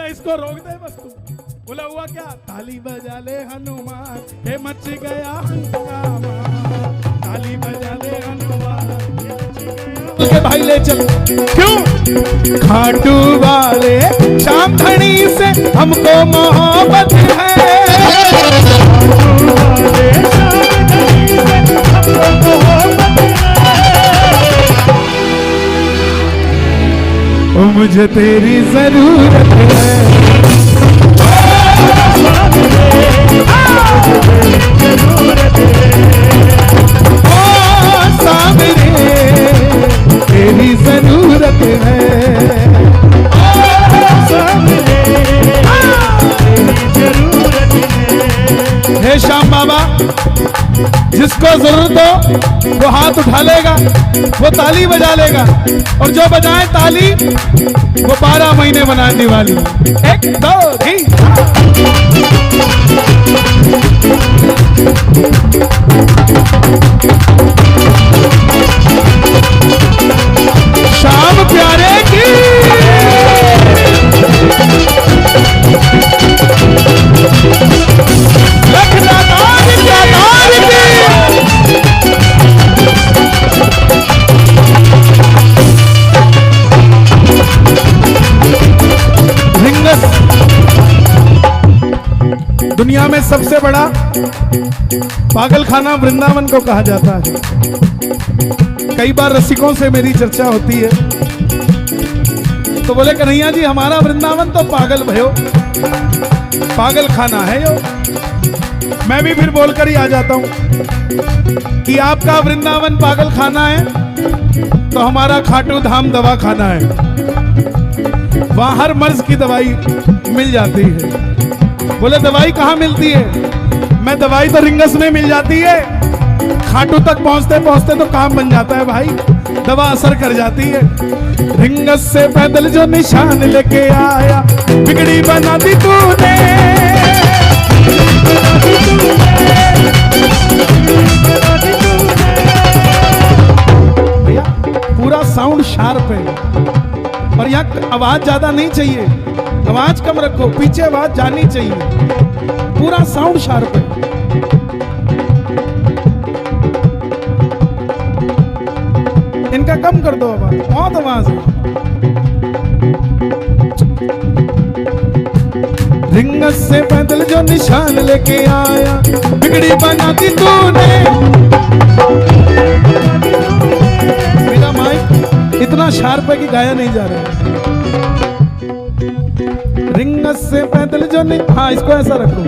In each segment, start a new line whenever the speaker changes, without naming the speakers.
इसको रोक दे बस तू। बोला हुआ क्या? ताली बजा ले हनुमान, हे मच गया हंगामा, ताली बजा ले हनुमान, के भाई ले चल। क्यों? खाटू वाले शाम धनी से हमको मोहब्बत है, खाटू वाले शाम धनी से हमको मोहब्बत है, मुझे तेरी जरूरत है, तेरी जरूरत है, हे श्याम बाबा, जिसको जरूरत हो वो हाथ उठा लेगा, वो ताली बजा लेगा, और जो बजाए ताली वो 12 महीने बनाए दिवाली। 1 2 3 श्याम प्यारे की लखनदार प्यादार की रिंगस दुनिया में सबसे बड़ा पागल खाना वृंदावन को कहा जाता है। कई बार रसिकों से मेरी चर्चा होती है तो बोले कन्हैया जी हमारा वृंदावन तो पागल भयो, पागल खाना है यो। मैं भी फिर बोलकर ही आ जाता हूं कि आपका वृंदावन पागल खाना है तो हमारा खाटू धाम दवा खाना है, वहां हर मर्ज की दवाई मिल जाती है। बोले दवाई कहाँ मिलती है? मैं दवाई तो रिंगस में मिल जाती है, खाटू तक पहुंचते पहुंचते तो काम बन जाता है भाई, दवा असर कर जाती है। रिंगस से पैदल जो निशान लेके आया, बिगड़ी बना दी तूने, भैया पूरा साउंड शार्प है और यहाँ आवाज ज्यादा नहीं चाहिए, आवाज कम रखो, पीछे आवाज जानी चाहिए, पूरा साउंड शार्प है। इनका कम कर दो आवाज, बहुत आवाज है। रिंगस से पैदल जो निशान लेके आया, बिगड़ी बना दी तूने। मेरा माइक इतना शार्प है कि गाया नहीं जा रहा। रिंगस से पैदल जो हाँ इसको ऐसा रखो।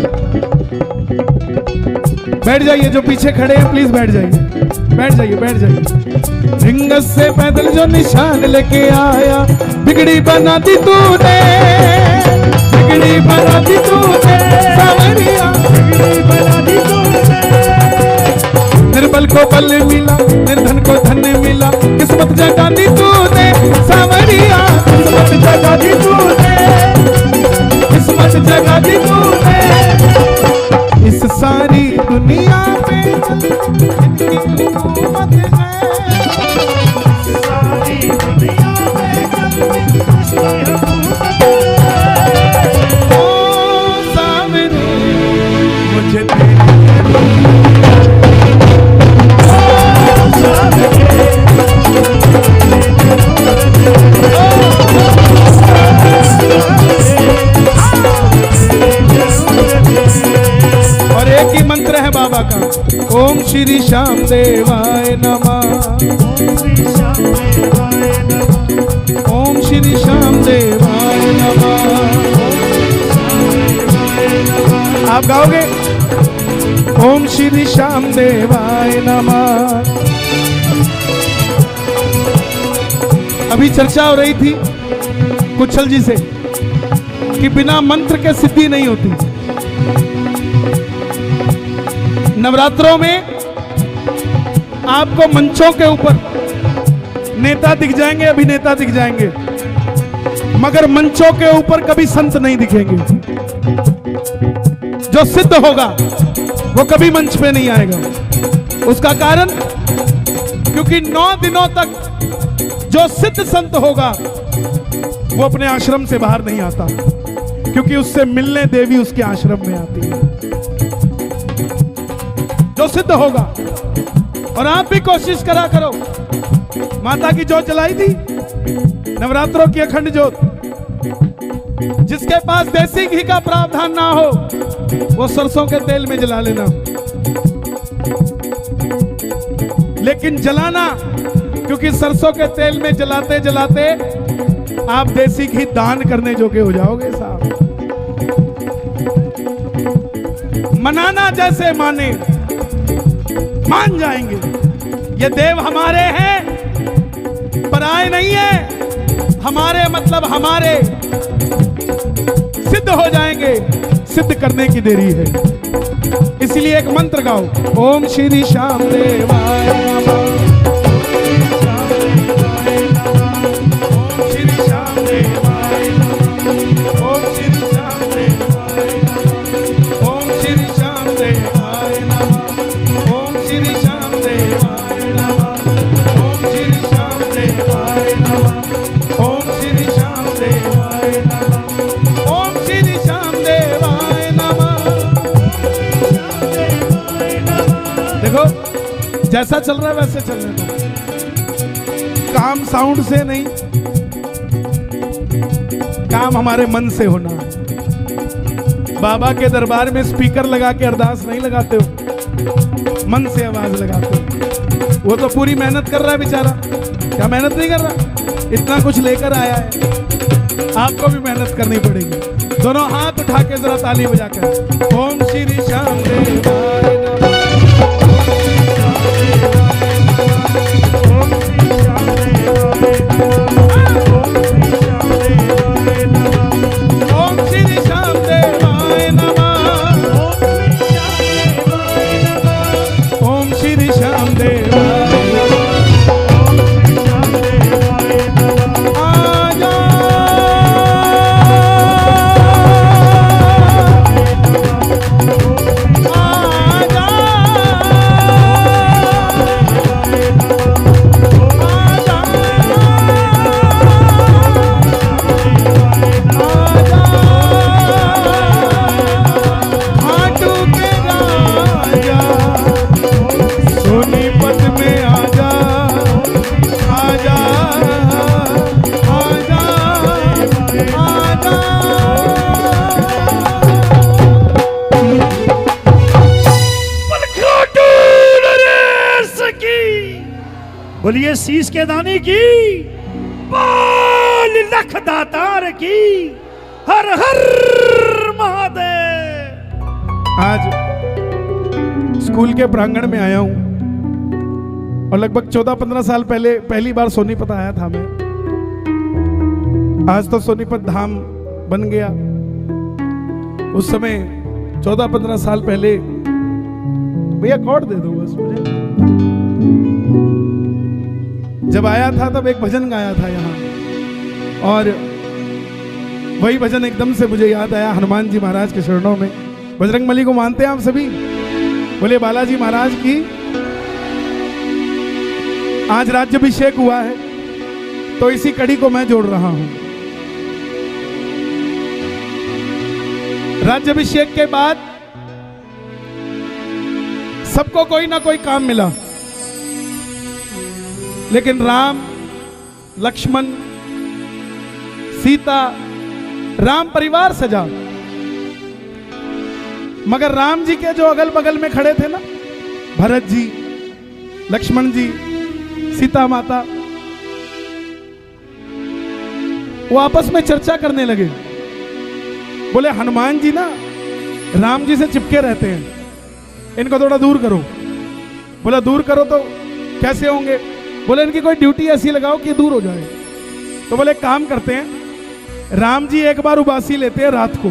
बैठ जाइए, जो पीछे खड़े हैं प्लीज बैठ जाइए, बैठ जाइए, बैठ जाइए। रिंगस से पैदल जो निशान लेके आया, बिगड़ी बना दी तूने, बिगड़ी बना दी तूने, सावरिया बिगड़ी बना दी तूने। निर्बल को बल मिला, निर्धन को धन मिला, किस्मत जगा दी तूने, सावरिया किस्मत जगा दी तूने, किस्मत जगा दी तूने। इस सारी दुनिया में इनकी हुकूमत है, सारी दुनिया में इसकी हुकूमत है। ओ सावरे मुझे और एक ही मंत्र है बाबा का, ओम श्री श्याम देवाय नमः, ओम श्री श्याम देवाय नमः। आप गाओगे ओम श्री श्याम देवाय नमः। अभी चर्चा हो रही थी कुशल जी से कि बिना मंत्र के सिद्धि नहीं होती। नवरात्रों में आपको मंचों के ऊपर नेता दिख जाएंगे, अभिनेता दिख जाएंगे, मगर मंचों के ऊपर कभी संत नहीं दिखेंगे। जो सिद्ध होगा वो कभी मंच पे नहीं आएगा। उसका कारण क्योंकि 9 दिनों तक जो सिद्ध संत होगा वो अपने आश्रम से बाहर नहीं आता। क्योंकि उससे मिलने देवी उसके आश्रम में आती है, जो सिद्ध होगा। और आप भी कोशिश करा करो। माता की जोत जलाई थी, नवरात्रों की अखंड जोत। जिसके पास देसी घी का प्रावधान ना हो वो सरसों के तेल में जला लेना, लेकिन जलाना, क्योंकि सरसों के तेल में जलाते जलाते आप देसी घी दान करने जोगे हो जाओगे साहब। मनाना जैसे माने, मान जाएंगे ये देव हमारे हैं, पराए नहीं है। हमारे मतलब हमारे, सिद्ध हो जाएंगे, सिद्ध करने की देरी है। इसलिए एक मंत्र गाओ, ओम श्री श्याम देवाय नमः, ओम श्री श्याम देवाय नमः, ओम श्री श्याम देवाय नमः, ओम श्री श्याम देवाय नमः, ओम श्री श्याम देवाय नमः, ओम श्री श्याम देवाय नमः, ओम श्री श्याम देवाय नमः, ओम श्री श्याम देवाय नमः। देखो जैसा चल रहा है वैसे चलने दो, काम साउंड से नहीं, काम हमारे मन से होना है। बाबा के दरबार में स्पीकर लगा के अरदास नहीं लगाते हो, मन से आवाज लगाते हो। वो तो पूरी मेहनत कर रहा है बेचारा, क्या मेहनत नहीं कर रहा? इतना कुछ लेकर आया है, आपको भी मेहनत करनी पड़ेगी। दोनों हाथ उठा के जरा ताली बजाकर, ओम श्री श्याम देवाय नमः, ओम श्री श्याम देवाय नमः, ओम श्री श्याम देवाय नमः। आजा
बोलिए शीश के दानी की, बोल लख दातार की, हर हर महादेव।
आज स्कूल के प्रांगण में आया हूं और लगभग 14-15 साल पहले पहली बार सोनीपत आया था मैं। आज तो सोनीपत धाम बन गया, उस समय 14-15 साल पहले, भैया कॉर्ड दे दो बस मुझे, जब आया था तब एक भजन गाया था यहाँ, और वही भजन एकदम से मुझे याद आया हनुमान जी महाराज के चरणों में। बजरंगबली को मानते हैं आप सभी? बोले बालाजी महाराज की। आज राज्याभिषेक हुआ है तो इसी कड़ी को मैं जोड़ रहा हूं। राज्याभिषेक के बाद सबको कोई ना कोई काम मिला, लेकिन राम, लक्ष्मण, सीता, राम परिवार सजा, मगर राम जी के जो अगल बगल में खड़े थे ना, भरत जी, लक्ष्मण जी, सीता माता, वो आपस में चर्चा करने लगे। बोले हनुमान जी ना राम जी से चिपके रहते हैं, इनको थोड़ा दूर करो। बोला दूर करो तो कैसे होंगे? बोले इनकी कोई ड्यूटी ऐसी लगाओ कि दूर हो जाए। तो बोले काम करते हैं, राम जी एक बार उबासी लेते हैं रात को,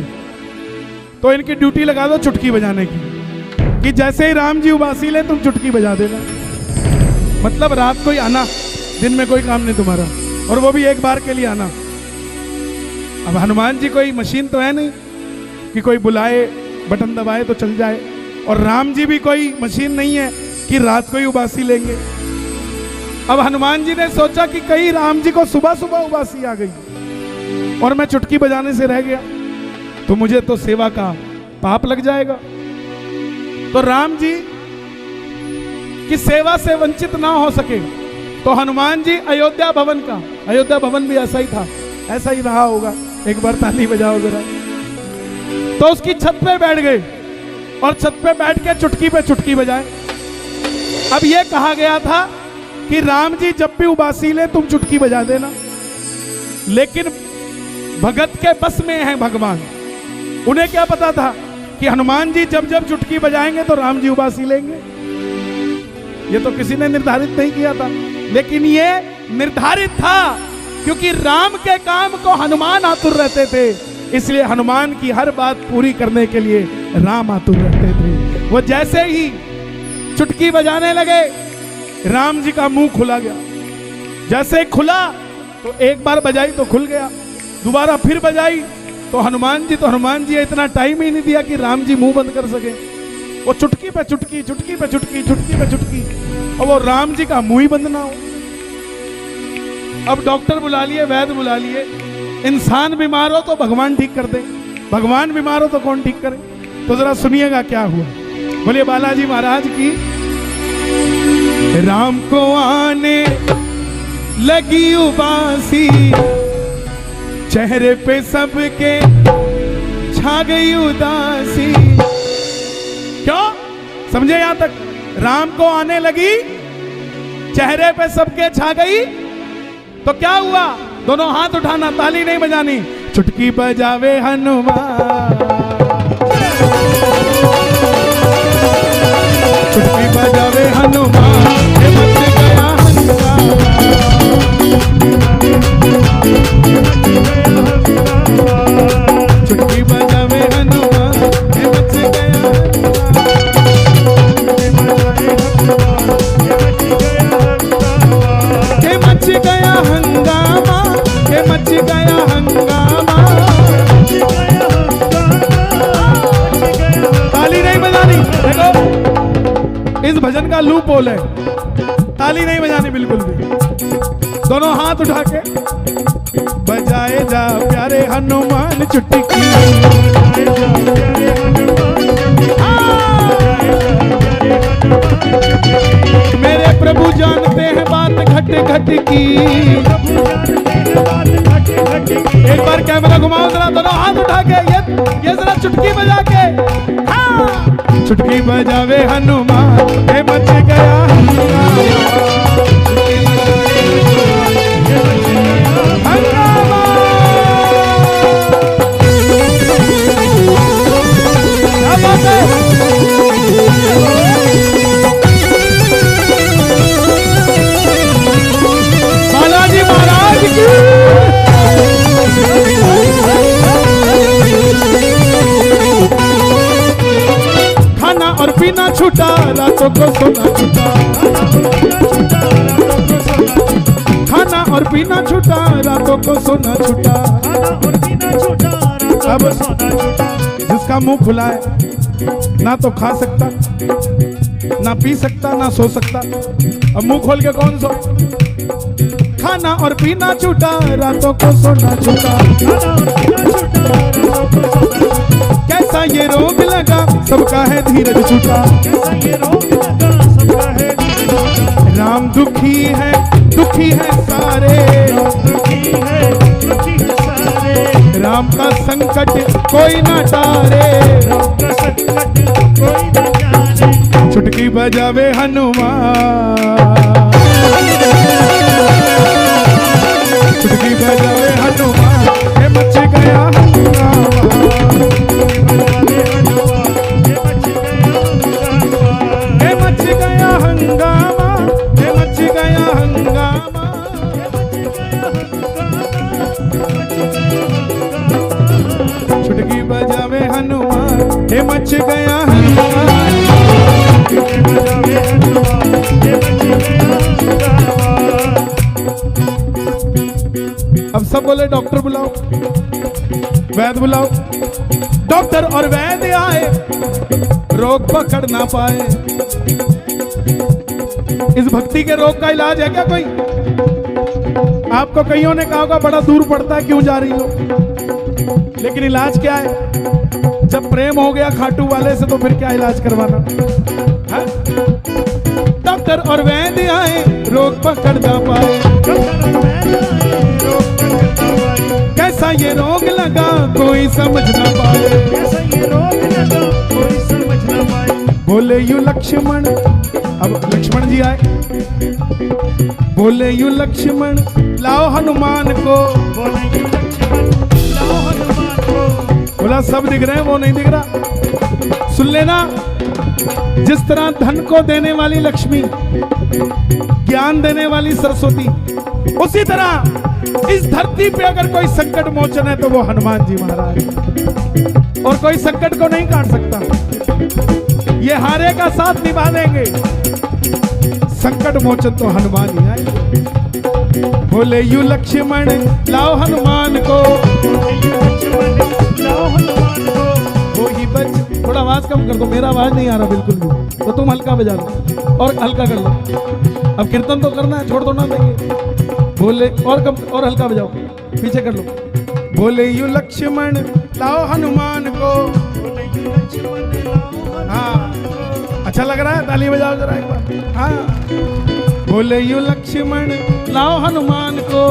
तो इनकी ड्यूटी लगा दो चुटकी बजाने की, कि जैसे ही राम जी उबासी ले तुम चुटकी बजा देना। मतलब रात को ही आना, दिन में कोई काम नहीं तुम्हारा, और वो भी एक बार के लिए आना। अब हनुमान जी कोई मशीन तो है नहीं कि कोई बुलाए बटन दबाए तो चल जाए, और राम जी भी कोई मशीन नहीं है कि रात को ही उबासी लेंगे। अब हनुमान जी ने सोचा कि कहीं राम जी को सुबह सुबह उबासी आ गई और मैं चुटकी बजाने से रह गया। तो मुझे तो सेवा का पाप लग जाएगा। तो राम जी की सेवा से वंचित ना हो सके तो हनुमान जी अयोध्या भवन का, अयोध्या भवन भी ऐसा ही था, ऐसा ही रहा होगा, एक बार ताली बजाओ जरा। तो उसकी छत पे बैठ गए और छत पे बैठ के चुटकी पे चुटकी बजाए। अब यह कहा गया था कि राम जी जब भी उबासी ले तुम चुटकी बजा देना, लेकिन भगत के बस में है भगवान। उन्हें क्या पता था कि हनुमान जी जब जब चुटकी बजाएंगे तो राम जी उबासी लेंगे। ये तो किसी ने निर्धारित नहीं किया था, लेकिन ये निर्धारित था क्योंकि राम के काम को हनुमान आतुर रहते थे, इसलिए हनुमान की हर बात पूरी करने के लिए राम आतुर रहते थे। वो जैसे ही चुटकी बजाने लगे राम जी का मुंह खुला गया। जैसे खुला तो एक बार बजाई तो खुल गया, दोबारा फिर बजाई तो हनुमान जी इतना टाइम ही नहीं दिया कि राम जी मुंह बंद कर सके। वो चुटकी पे चुटकी, चुटकी पे चुटकी, चुटकी पे चुटकी, और वो राम जी का मुंह ही बंद ना हो। अब डॉक्टर बुला लिए, वैद्य बुला लिए। इंसान बीमार हो तो भगवान ठीक कर दे, भगवान बीमार हो तो कौन ठीक करे। तो जरा सुनिएगा क्या हुआ। बोलिए बालाजी महाराज की। राम को आने लगी उबासी, चेहरे पे सबके छा गई उदासी। क्यों? समझे यहां तक? राम को आने लगी, चेहरे पे सबके छा गई, तो क्या हुआ? दोनों हाथ उठाना, ताली नहीं बजानी। चुटकी बजावे हनुमान, चुटकी बजावे हनुमान, ये मच गया हनुमान। चुटकी बजावे हनुमान, ये मच गया हंगामा, ये मच गया हंगामा। ताली नहीं बजानी। देखो इस भजन का लूप होल है, ताली नहीं बजानी बिल्कुल भी। दोनों हाथ उठा के बजाए जा प्यारे हनुमान चुटकी। मेरे प्रभु जानते हैं बात घट घट की। एक बार कैमरा घुमाओ जरा, दोनों हाथ उठा के, ये जरा चुटकी बजा के। हाँ, चुटकी बजावे हनुमान, ये मच गया हंगामा। क्या बात है? बालाजी महाराज की। खाना और पीना छूटा, रातों को सोना छूटा। खाना और पीना छूटा, रातों को सोना छूटा। अब जिसका मुंह खुला है, ना तो खा सकता, ना पी सकता, ना सो सकता। अब मुंह खोल के कौन सो? खाना और पीना छूटा, रातों को सोना छूटा। कैसा ये रोग लगा, सबका है धीरज छूटा। राम दुखी है सारे, राम का संकट कोई ना टारे। चुटकी बजावे हनुमान, चुटकी बजावे हनुमान, ये मच गया हंगामा। ये मच गया हंगामा, ये मच गया हंगामा। चुटकी बजावे हनुमान, ये मच गया हंगामा। अब सब बोले डॉक्टर बुलाओ, वैद्य बुलाओ। डॉक्टर और वैद्य आए, रोग पकड़ ना पाए। इस भक्ति के रोग का इलाज है क्या कोई? आपको कईयों ने कहा होगा बड़ा दूर पड़ता है, क्यों जा रही हो? लेकिन इलाज क्या है? जब प्रेम हो गया खाटू वाले से तो फिर क्या इलाज करवाना। हाँ? डॉक्टर और वैद्य आए रोग पकड़ ना पाए, कैसा ये रोग लगा कोई समझ ना पाए,
कैसा ये रोग लगा कोई समझ ना पाए।
बोले यू लक्ष्मण, अब लक्ष्मण जी आए, बोले यू लक्ष्मण लाओ हनुमान को,
बोले यू लक्ष्मण लाओ हनुमान को।
बोला सब दिख रहे हैं वो नहीं दिख रहा। सुन लेना, जिस तरह धन को देने वाली लक्ष्मी, ज्ञान देने वाली सरस्वती, उसी तरह इस धरती पे अगर कोई संकट मोचन है तो वो हनुमान जी महाराज, और कोई संकट को नहीं काट सकता। ये हारे का साथ निभा देंगे, संकट मोचन तो हनुमान ही आएंगे। बोले यू लक्ष्मण लाओ हनुमान को,
लाओ हनुमान को।
वो ही बच, थोड़ा आवाज कम कर दो, मेरा आवाज नहीं आ रहा बिल्कुल भी, तो तुम हल्का बजा लो और हल्का कर लो। अब कीर्तन तो करना है, छोड़ दो ना देंगे। बोले और कम और हल्का बजाओ, पीछे कर लो। बोले यू लक्ष्मण लाओ हनुमान को।
बोले यू लक्ष्मण लाओ
हाँ, अच्छा लग रहा है, ताली बजाओ जरा एक बार। हाँ, बोले यू लक्ष्मण लाओ हनुमान को,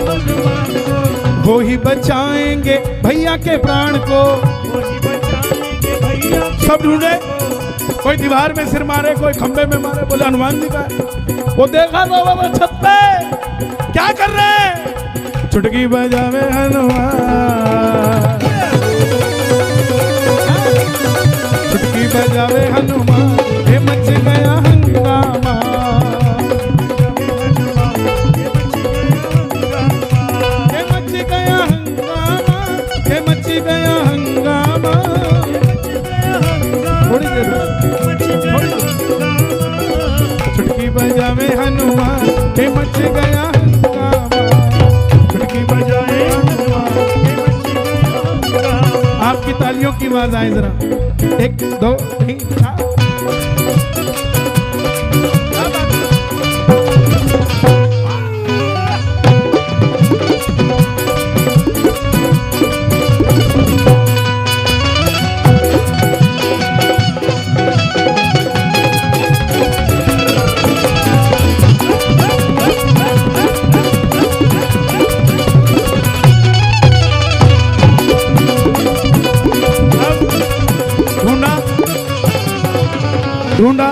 हनुमान को।
वो ही बचाएंगे भैया के प्राण को।
वही बचाएंगे भैया।
सब ढूंढे, कोई दीवार में सिर मारे, कोई खंबे में मारे, बोले हनुमान जी का है। वो देखा तो वो छत पे क्या कर रहे हैं, चुटकी बजावे हनुमान, चुटकी बजावे हनुमान, हे मच गया हंगामा, हे मच गया हंगामा, हे मच गया हंगामा। थोड़ी देर चुटकी बजावे हनुमान, हे मच गया हंगामा, चुटकी बजावे हनुमान, हे मच गया हंगामा। आपकी तालियों की आवाज आए जरा, 1 2 3 4। ढूंढा,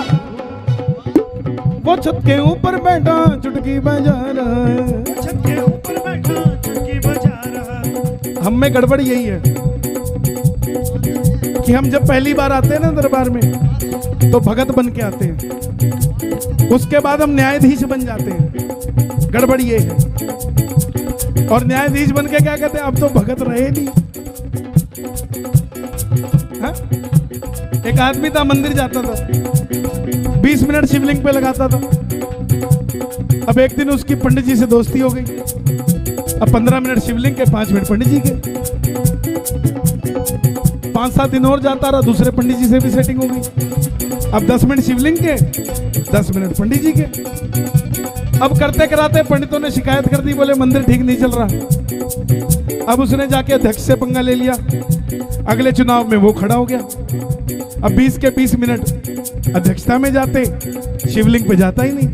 वो छत के ऊपर बैठा चुटकी बजा रहा है,
छत के ऊपर बैठा चुटकी बजा रहा है।
हम में गड़बड़ यही है कि हम जब पहली बार आते हैं ना दरबार में तो भगत बन के आते हैं, उसके बाद हम न्यायाधीश बन जाते हैं। गड़बड़ ये है, और न्यायाधीश बन के क्या कहते हैं, अब तो भगत रहे नहीं। हा? एक आदमी था, मंदिर जाता था, 20 मिनट शिवलिंग पे लगाता था। अब एक दिन उसकी पंडित जी से दोस्ती हो गई, अब 15 मिनट शिवलिंग के, 5 मिनट पंडित जी के। 5-7 दिन और जाता रहा, दूसरे पंडित जी से भी सेटिंग हो गई। अब 10 मिनट शिवलिंग के, 10 मिनट पंडित जी के। अब करते कराते पंडितों ने शिकायत कर दी, बोले मंदिर ठीक नहीं चल रहा। अब उसने जाके अध्यक्ष से पंगा ले लिया, अगले चुनाव में वो खड़ा हो गया। अब 20 के 20 मिनट अध्यक्षता में जाते, शिवलिंग पे जाता ही नहीं।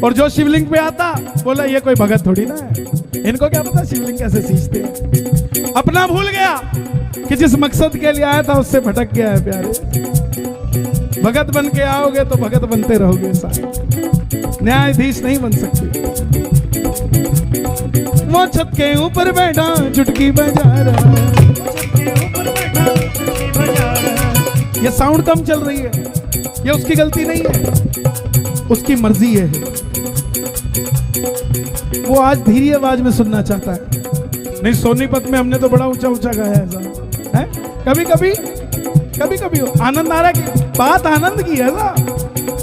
और जो शिवलिंग पे आता, बोला ये कोई भगत थोड़ी ना है, इनको क्या पता शिवलिंग कैसे सींचते हैं। अपना भूल गया कि जिस मकसद के लिए आया था उससे भटक गया है प्यारे। भगत बन के आओगे तो भगत बनते रहोगे सारे, न्यायाधीश नहीं बन सकते। वो छत के ऊपर बैठा चुटकी बजा रहा है, ये साउंड कम चल रही है, ये उसकी गलती नहीं है, उसकी मर्जी है। वो आज धीरे आवाज में सुनना चाहता है। नहीं, सोनीपत में हमने तो बड़ा ऊंचा ऊंचा गाया है, ऐसा है। कभी कभी आनंद आ रहा है कि बात आनंद की है ना,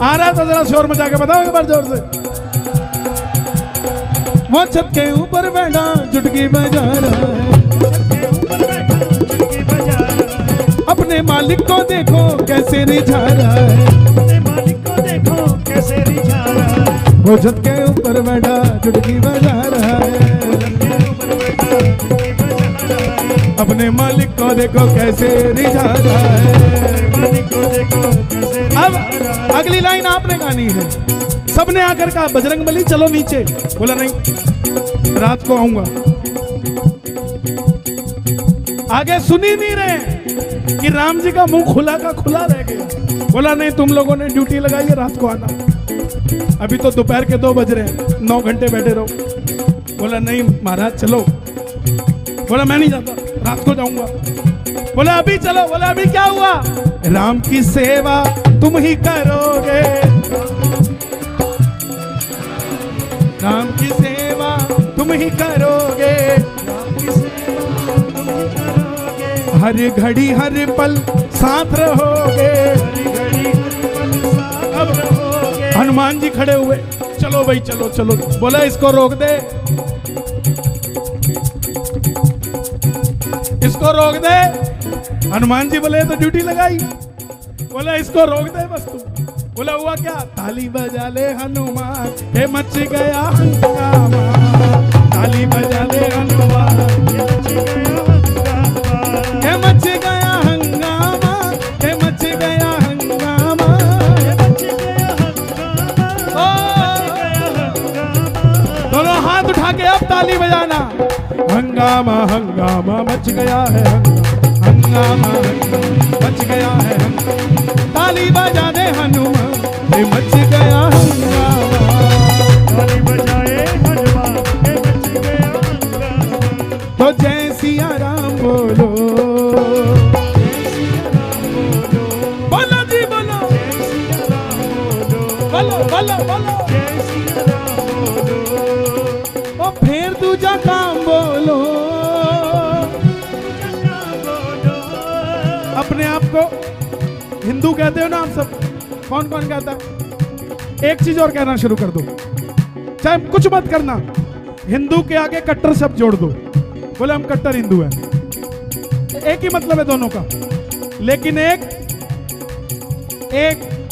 आ रहा है तो जरा शोर मचा के बताओ एक बार जोर से। वो छत के ऊपर बैठा चुटकी बजा रहा है, अपने मालिक को देखो कैसे रिझा रहा है,
अपने मालिक को देखो कैसे रिझा रहा है।
वो छत के ऊपर बैठा चुटकी बजा रहा है।
वो छत के ऊपर बैठा चुटकी बजा रहा है।
अपने मालिक को देखो कैसे रिझा रहा है।
मालिक को देखो कैसे
अब
रिझा रहा है।
अगली लाइन आपने गानी है। सबने आकर कहा बजरंगबली चलो नीचे, बोला नहीं रात को आऊंगा। आगे सुन ही नहीं रहे कि राम जी का मुंह खुला का खुला रह गया। बोला नहीं तुम लोगों ने ड्यूटी लगाई है, रात को आना। अभी तो दोपहर के 2 बज रहे हैं, 9 घंटे बैठे रहो। बोला नहीं महाराज चलो। बोला मैं नहीं जाता, रात को जाऊंगा। बोला अभी चलो। बोला अभी क्या हुआ? राम की सेवा तुम ही करोगे, राम की सेवा तुम ही करोगे, हर घड़ी हर पल साथ रहोगे। अब हनुमान जी खड़े हुए, चलो भाई चलो चलो। बोला इसको रोक दे, इसको रोक दे। हनुमान जी बोले तो ड्यूटी लगाई। बोला इसको रोक दे बस तू। बोला हुआ क्या? ताली बजा ले हनुमान, हे मच गया हंगामा। ताली बजा ले हनुमान, हे मच गया हंगामा, हे मच गया हंगामा। दोनों हाथ उठा के अब ताली बजाना। हंगामा हंगामा मच गया है, हंगामा मच गया है। ताली बजा दे हनुमान, हे मच गया हंगामा।
ताली बजाए हनुमान, हे मच गया हंगामा।
तो जय सिया राम बोलो, बोलो जी बोलो, बोलो बोलो बोलो। ओ फिर दूजा काम बोलो। अपने आप को हिंदू कहते हो ना आप सब? कौन कौन कहता है? एक चीज और कहना शुरू कर दो, चाहे कुछ मत करना, हिंदू के आगे कट्टर शब्द जोड़ दो। बोले हम कट्टर हिंदू हैं। एक ही मतलब है दोनों का, लेकिन एक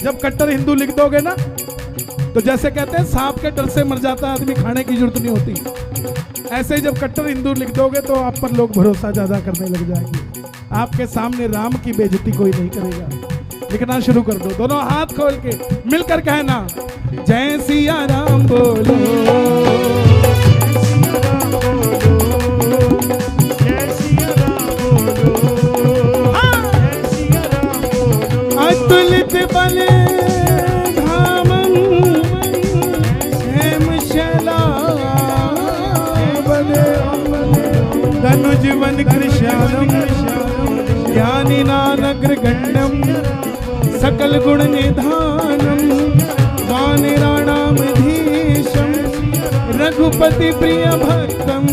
जब कट्टर हिंदू लिख दोगे ना, तो जैसे कहते हैं सांप के डर से मर जाता आदमी, खाने की जरूरत नहीं होती। ऐसे ही जब कट्टर हिंदू लिख दोगे तो आप पर लोग भरोसा ज्यादा करने लग जाएंगे। आपके सामने राम की बेइज्जती कोई नहीं करेगा। लिखना शुरू कर दो, दोनों हाथ खोल के मिलकर कहना, जय सिया राम बोलो, अतुलित बल धामं हेम शैला बले धनुज वन कृष्णम ज्ञानी नानग्र गण्यम सकल गुण निधानम वानिराणाम धीशम रघुपति प्रिय भक्तम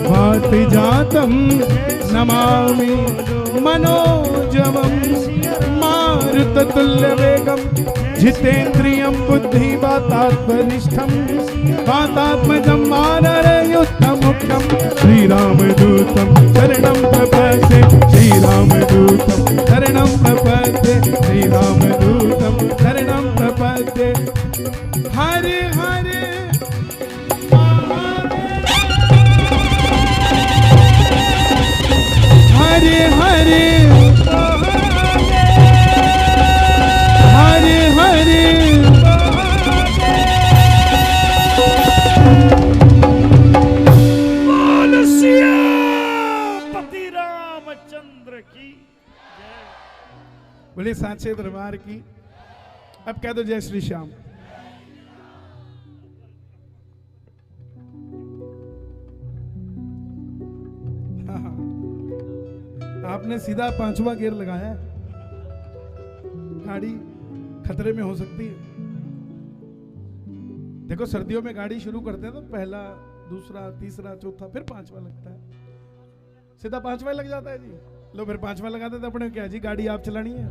भात जातम नमामि मनोजवम मारुत तुल्य वेगम जितेन्द्रियं बुद्धि वातात्मनिष्ठम वातात्मजं वानरयुक्तं मुक्तं श्रीरामदूतं शरणं प्रपद्ये श्रीरामदूतं शरणं प्रपद्ये श्रीरामदूतं शरणं प्रपद्ये। हरे हरे हरे हरे हरे हरे
बोल सियापति रामचंद्र की जय।
बोले सांचे दरबार की। अब कह दो जय श्री श्याम। आपने सीधा 5वां गियर लगाया है, गाड़ी खतरे में हो सकती है। देखो सर्दियों में गाड़ी शुरू करते हैं तो पहला, दूसरा, तीसरा, चौथा, फिर 5वां लगता है। सीधा 5वां लग जाता है जी। लो फिर 5वां लगा देते अपने, क्या जी गाड़ी आप चलानी है।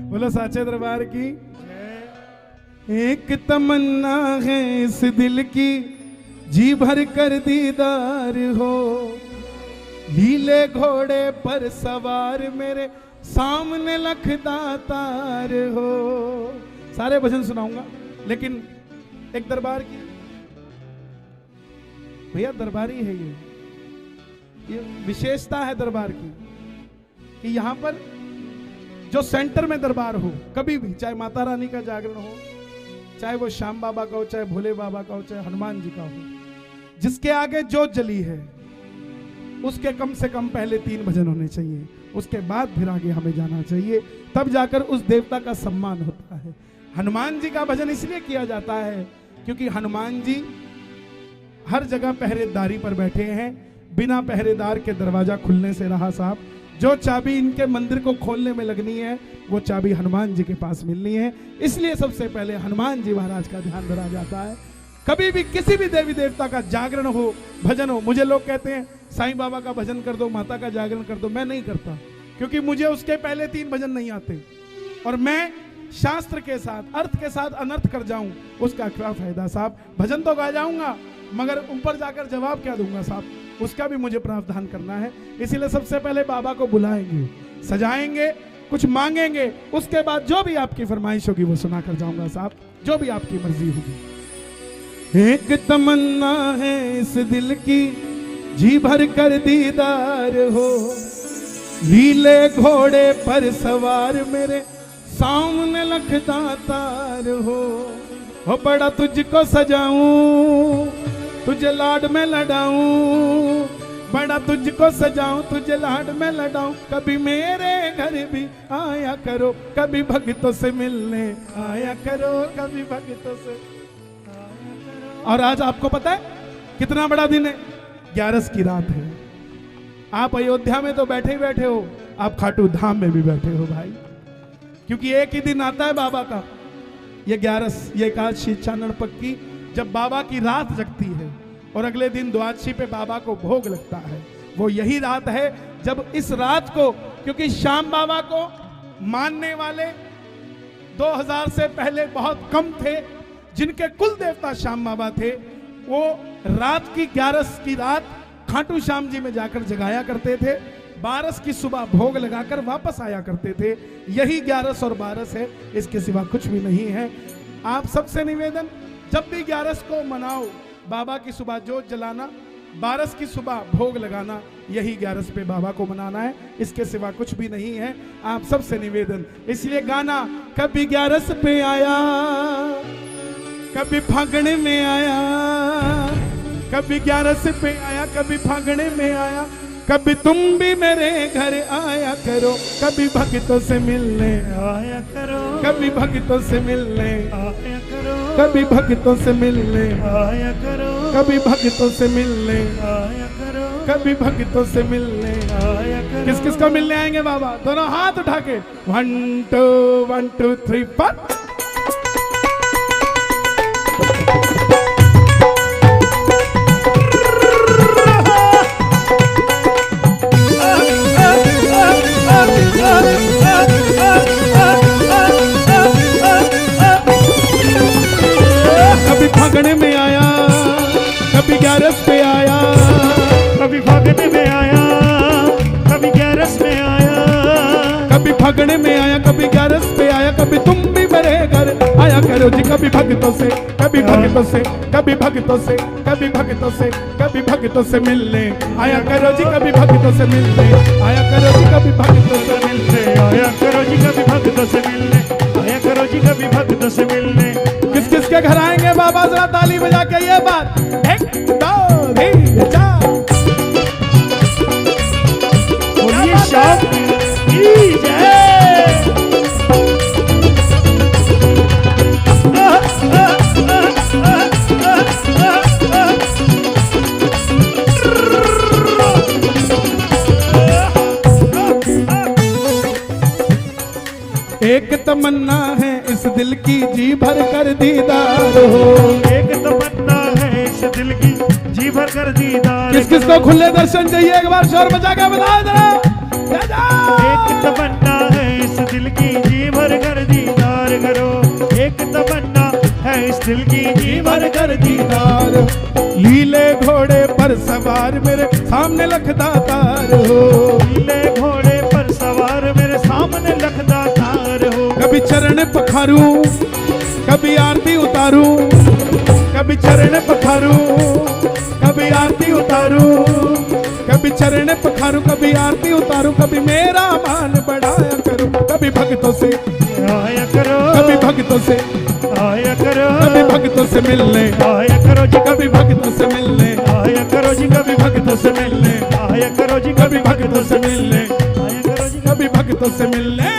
बोलो साचे दरबार की। एक तमन्ना है इस दिल की, जी भर कर दीदार हो, लीले घोड़े पर सवार मेरे सामने लखदातार हो। सारे भजन सुनाऊंगा, लेकिन एक दरबार की, भैया दरबारी है ये, ये विशेषता है दरबार की कि यहाँ पर जो सेंटर में दरबार हो, कभी भी, चाहे माता रानी का जागरण हो, चाहे वो श्याम बाबा का हो, चाहे भोले बाबा का हो, चाहे हनुमान जी का हो, जिसके आगे जोत जली है उसके कम से कम पहले 3 भजन होने चाहिए, उसके बाद फिर आगे हमें जाना चाहिए, तब जाकर उस देवता का सम्मान होता है। हनुमान जी का भजन इसलिए किया जाता है क्योंकि हनुमान जी हर जगह पहरेदारी पर बैठे हैं, बिना पहरेदार के दरवाजा खुलने से रहा साहब। जो चाबी इनके मंदिर को खोलने में लगनी है वो चाबी हनुमान जी के पास मिलनी है, इसलिए सबसे पहले हनुमान जी महाराज का ध्यान धरा जाता है। कभी भी किसी भी देवी देवता का जागरण हो, भजन हो, मुझे लोग कहते हैं साईं बाबा का भजन कर दो, माता का जागरण कर दो, मैं नहीं करता क्योंकि मुझे उसके पहले 3 भजन नहीं आते, और मैं शास्त्र के साथ अर्थ के साथ अनर्थ कर जाऊं उसका क्या फायदा साहब। भजन तो गा जाऊंगा मगर ऊपर जाकर जवाब क्या दूंगा साहब, उसका भी मुझे प्रावधान करना है। इसीलिए सबसे पहले बाबा को बुलाएंगे, सजाएंगे, कुछ मांगेंगे, उसके बाद जो भी आपकी फरमाइश होगी वो सुना कर जाऊंगा साहब, जो भी आपकी मर्जी होगी। एक तमन्ना है इस दिल की, जी भर कर दीदार हो, लीले घोड़े पर सवार मेरे सामने लखदातार हो बड़ा तुझको सजाऊं, तुझे लाड में लड़ाऊं, बड़ा तुझको सजाऊं, तुझे लाड में लड़ाऊं, कभी मेरे घर भी आया करो, कभी भक्तों से मिलने आया करो, कभी भक्तों से आया करो। और आज आपको पता है कितना बड़ा दिन है, 11 की रात है। आप अयोध्या में तो बैठे ही बैठे हो, आप खाटू धाम में भी बैठे हो भाई, क्योंकि एक ही दिन आता है बाबा का, ये 11, ये एकादशी चानन पक्की, जब बाबा की रात जगती है और अगले दिन द्वादशी पे बाबा को भोग लगता है। वो यही रात है जब इस रात को, क्योंकि श्याम बाबा को मानने वाले 2000 से पहले बहुत कम थे, जिनके कुल देवता श्याम बाबा थे, वो रात की 11 की रात खाटू श्याम जी में जाकर जगाया करते थे, 12 की सुबह भोग लगाकर वापस आया करते थे। यही 11 और 12 है, इसके सिवा कुछ भी नहीं है। आप सबसे निवेदन, जब भी 11 को मनाओ, बाबा की सुबह जोत जलाना, 12 की सुबह भोग लगाना, यही 11 पे बाबा को मनाना है, इसके सिवा कुछ भी नहीं है। आप सबसे निवेदन, इसलिए गाना कभी 11 पे आया, कभी फागणे में आया, कभी 11 पे आया, कभी फागणे में आया, कभी तुम भी मेरे घर आया करो, कभी भक्तों से मिलने आया करो, कभी भक्तों से मिलने आया करो, कभी भक्तों से मिलने आया करो, कभी भक्तों से मिलने आया करो, कभी भक्तों से मिलने आया करो। किस किस को मिलने आएंगे बाबा? दोनों हाथ उठा के 1 2 1 2 3 4। कभी फागणे में आया, कभी 11 पे आया,
कभी फागणे में आया, कभी 11 में आया,
कभी फागणे में आया, कभी 11 पे आया, कभी तुम भी मेरे घर आया करो जी, कभी भक्तों से, कभी भक्तों से, कभी भक्तों से, कभी भक्तों से, कभी भक्तों से मिलने आया करो जी, कभी भक्तों से मिलने आया करो जी, कभी भक्तों से मिलने
आया करो जी, कभी भक्तों से मिलने आया करो जी, कभी भक्तों से मिलने।
किस किस के घर आएंगे बाबा? जरा ताली बजा के ये बात, 1 2 3 4।
बोलिए श्याम की जय।
एक तमन्ना है इस दिल की, जी भर कर दीदार हो,
एक तमन्ना है इस दिल की, जी भर कर दीदार।
किस किस को खुले दर्शन चाहिए? एक बार शोर बजा के बताओ जरा।
एक तमन्ना है इस दिल की, जी भर कर दीदार करो, एक तमन्ना है इस दिल की, जी भर कर दीदार।
लीले घोड़े पर सवार मेरे सामने लखदातार हो,
लीले घोड़े पर सवार मेरे सामने लखदातार हो,
कभी चरण पखारूं, कभी आरती उतारूं, कभी चरण पखारूं, कभी आरती उतारूं, कभी चरण पखारूं, कभी आरती उतारूं, कभी मेरा मान बढ़ाया करूं। कभी भक्तों से
आया करो,
कभी भक्तों से
आया करो,
कभी भक्तों से मिलने,
आया करो जी,
कभी भक्तों से मिलने,
आया करो जी,
कभी भक्तों से मिलने,
आया करो जी,
कभी भक्तों से मिलने,
आया करो जी।
कभी भक्तों से मिलने।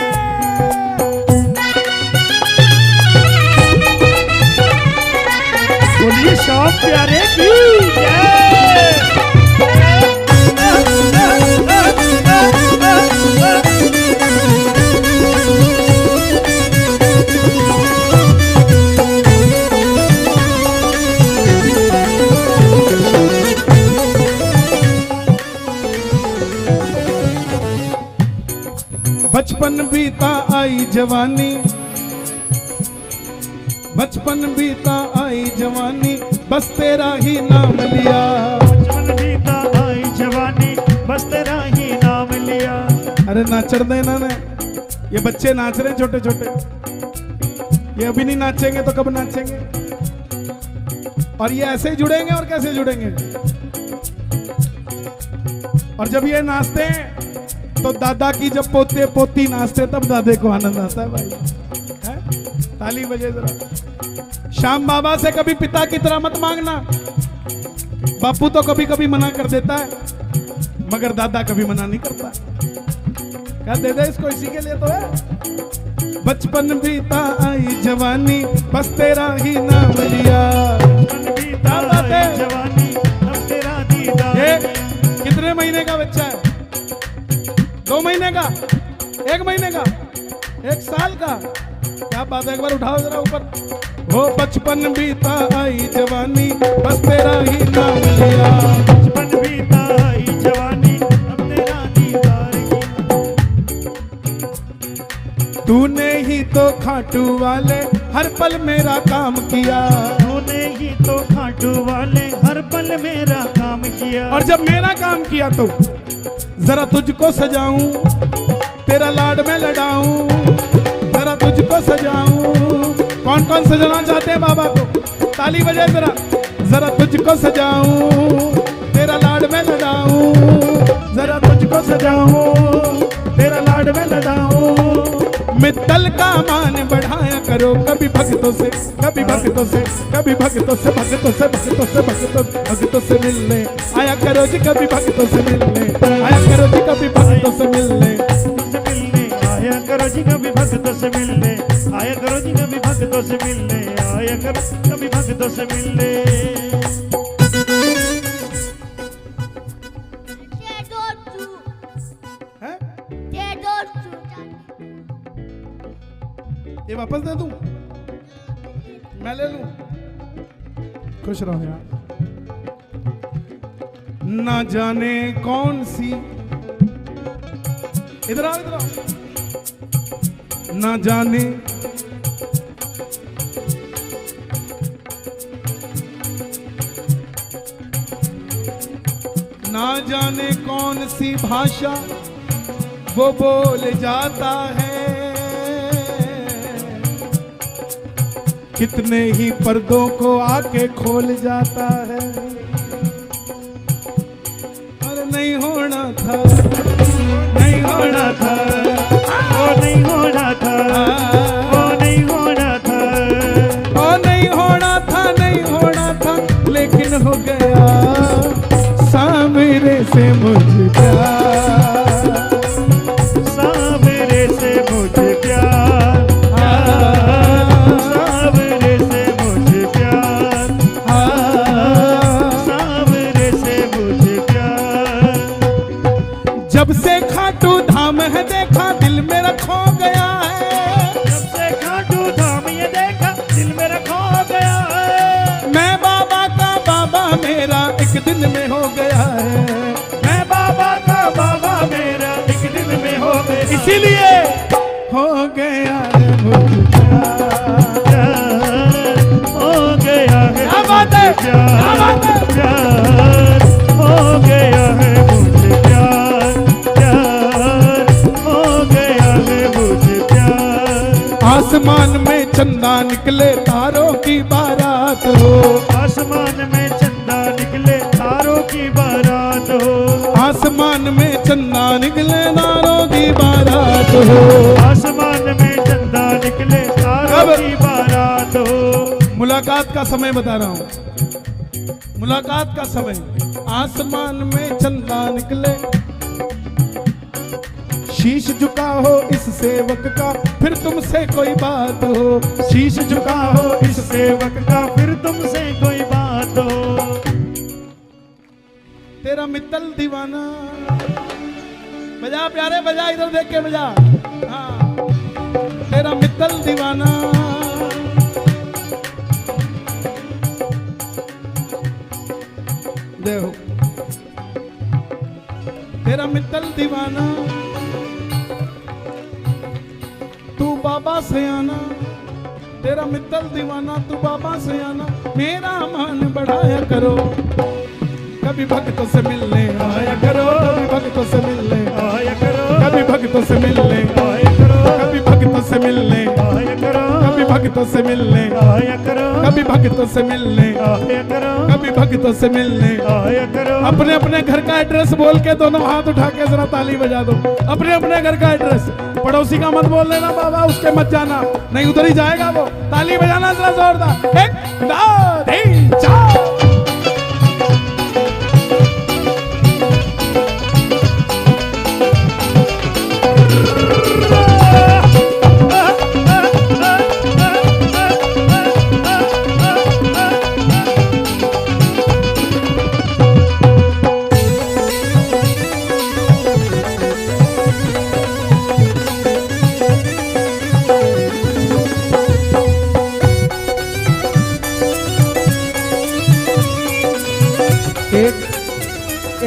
बोलिए श्याम प्यारे की
बचपन बीता आई जवानी, बचपन बीता आई जवानी, बस तेरा ही नाम लिया।
बचपन बीता आई जवानी, बस तेरा ही नाम लिया।
अरे नाचर देना ना, ये बच्चे नाच रहे हैं छोटे छोटे, ये अभी नहीं नाचेंगे तो कब नाचेंगे? और ये ऐसे ही जुड़ेंगे और कैसे जुड़ेंगे? और जब ये नाचते हैं तो दादा की जब पोते पोती नाचते तब दादे को आनंद आता है भाई, है? ताली बजे जरा। श्याम बाबा से कभी पिता की तरह मत मांगना, बापू तो कभी कभी मना कर देता है मगर दादा कभी मना नहीं करता। क्या दे दे इसको, इसी के लिए तो है। बचपन बीता आई जवानी, बस तेरा ही नाम लिया।
बचपन बीता आई जवानी, अब तेरा दीदार।
ये कितने महीने का बच्चा है? 2 महीने का, 1 महीने का, 1 साल का? क्या बात है, एक बार उठाओ जरा ऊपर। वो बचपन बीता आई जवानी, बस तेरा ही नाम लिया।
बचपन बीता आई जवानी, अब तेरा दीदार किया।
तूने ही तो खाटू वाले हर पल मेरा काम किया।
तूने ही तो खाटू वाले हर पल मेरा काम किया।
और जब मेरा काम किया तो जरा तुझको सजाऊं, तेरा लाड में लड़ाऊं, जरा तुझको सजाऊं। कौन कौन सजाना चाहते हैं बाबा को? ताली बजाए जरा। जरा तुझको सजाऊं, तेरा लाड में लड़ाऊं, जरा तुझको सजाऊं, तेरा लाड में लड़ाऊं। मित्तल का मान बढ़ाया करो, कभी भक्तों से, कभी भक्तों से, कभी भक्तों से, भक्तों से, भक्तों से, भक्तों से मिलने आया करो जी, कभी भक्तों से मिलने आया करो जी, कभी भक्तों से मिलने
आया करो जी, कभी भक्तों से मिलने आया करो जी, कभी भक्तों से मिलने आया करो, कभी भक्तों से मिलने।
हैं? ये वापस दे दूं? मैं ले लूं? खुश रहो यार। ना जाने कौन सी, इधर आओ, इधर आओ। ना जाने ना जाने कौन सी भाषा वो बोल जाता है, कितने ही पर्दों को आके खोल जाता है। अरे नहीं होना था, नहीं होना था,
वो नहीं होना था, वो नहीं होना था,
वो नहीं होना था, नहीं होना था, लेकिन हो गया सामने से मुझे प्यार,
सामने से मुझे प्यार, सामने से मुझे प्यार, सामने से मुझे प्यार।
जब से खाटू धाम है देखा दिल मेरा खो गया है,
जब से खाटू धाम ये देखा दिल मेरा खो गया है।
मैं बाबा का बाबा मेरा एक दिन में हो गया है,
मैं बाबा का बाबा मेरा एक दिन में हो गया,
इसीलिए हो गया है मुझे
प्यार, हो गया है
क्या बात है, क्या बात है?
प्यार हो गया है मुझे प्यार, प्यार हो गया है मुझे प्यार।
आसमान में चंदा निकले तारों की बारात हो,
आसमान में चंदा निकले तारों की बारात हो,
आसमान मुलाकात का समय बता रहा हूं, मुलाकात का समय। आसमान में चंदा निकले, शीश झुका हो इस सेवक का, फिर तुमसे कोई बात हो।
शीश झुका हो इस सेवक का, फिर तुमसे कोई बात हो।
तेरा मित्तल दीवाना, बजा प्यारे बजा, इधर देख के बजा। हाँ, तेरा मित्तल दीवाना, देखो तेरा मित्तल दीवाना, तू बाबा से आना। तेरा मित्तल दीवाना, तू बाबा से आना। मेरा मान बढ़ाया करो, कभी भक्तों से मिलने आया करो, कभी भक्तों से मिलने
आया करो,
कभी भक्तों से मिलने
आया करो,
कभी भक्तों से मिलने
आया करो,
कभी भक्तों से मिलने
आया करो,
कभी भक्तों से मिलने
आया करो,
कभी भक्तों से मिलने
आया करो।
अपने अपने घर का एड्रेस बोल के दोनों हाथ उठा के जरा ताली बजा दो। अपने अपने घर का एड्रेस, पड़ोसी का मत बोल लेना बाबा, उसके मत जाना, नहीं उधर ही जाएगा वो। ताली बजाना जरा जोरदार, 1 2 3 4।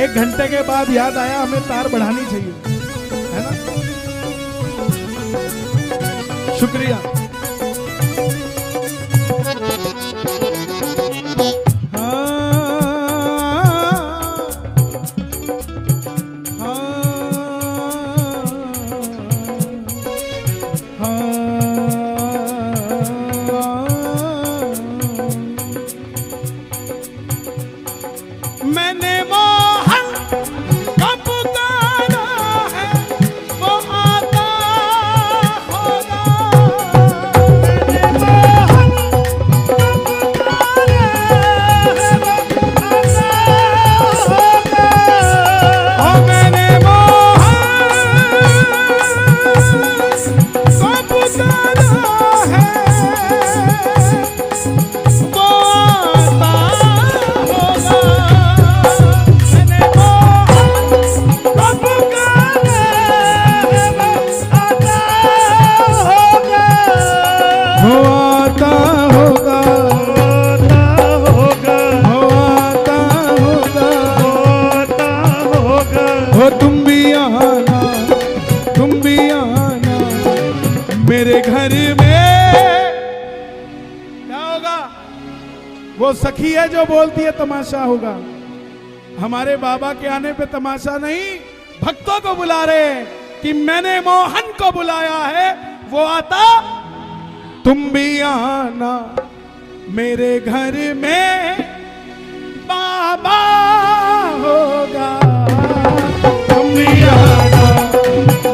एक घंटे के बाद याद आया हमें तार बढ़ानी चाहिए, है ना? शुक्रिया। मैंने मोहन को पुकारा है, वो आता होगा। मैंने मोहन को पुकारा है, वो आता होगा। ओ मैंने मोहन को पुकारा है, वो आता मेरे घर में। क्या होगा? वो सखी है जो बोलती है तमाशा होगा। हमारे बाबा के आने पे तमाशा नहीं, भक्तों को बुला रहे हैं कि मैंने मोहन को बुलाया है, वो आता, तुम भी आना मेरे घर में, बाबा होगा। तुम भी आना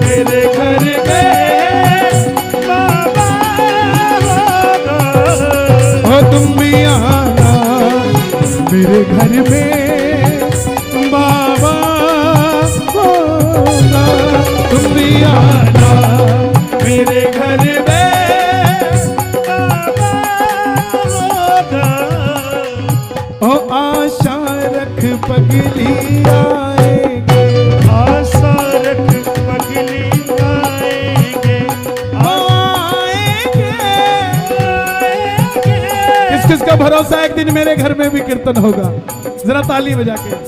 मेरे घर में, बाबा होगा। हो तुम भी आना मेरे घर में, बाबा होगा। तुम भी आना मेरे घर में, बाबा होगा। ओ आशा रख पगली आएंगे,
आशा रख पगली आएंगे,
आएंगे। किस किस का भरोसा एक दिन मेरे घर में भी कीर्तन होगा? जरा ताली बजा के।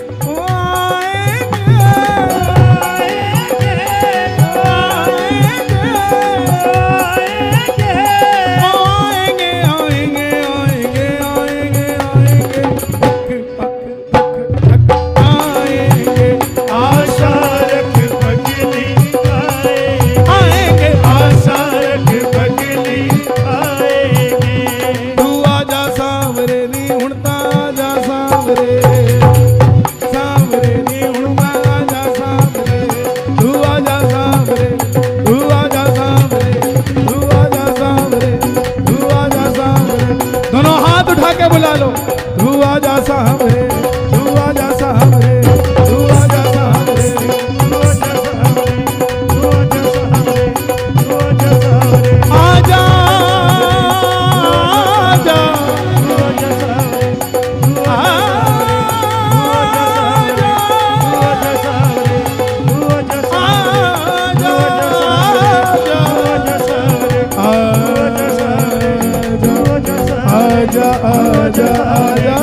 आजा आजा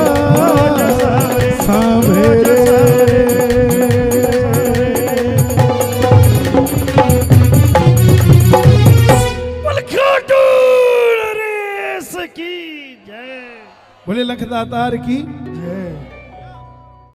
आजा सांभरे।
मलखाटूर नरेश की जय।
बोले लखदातार की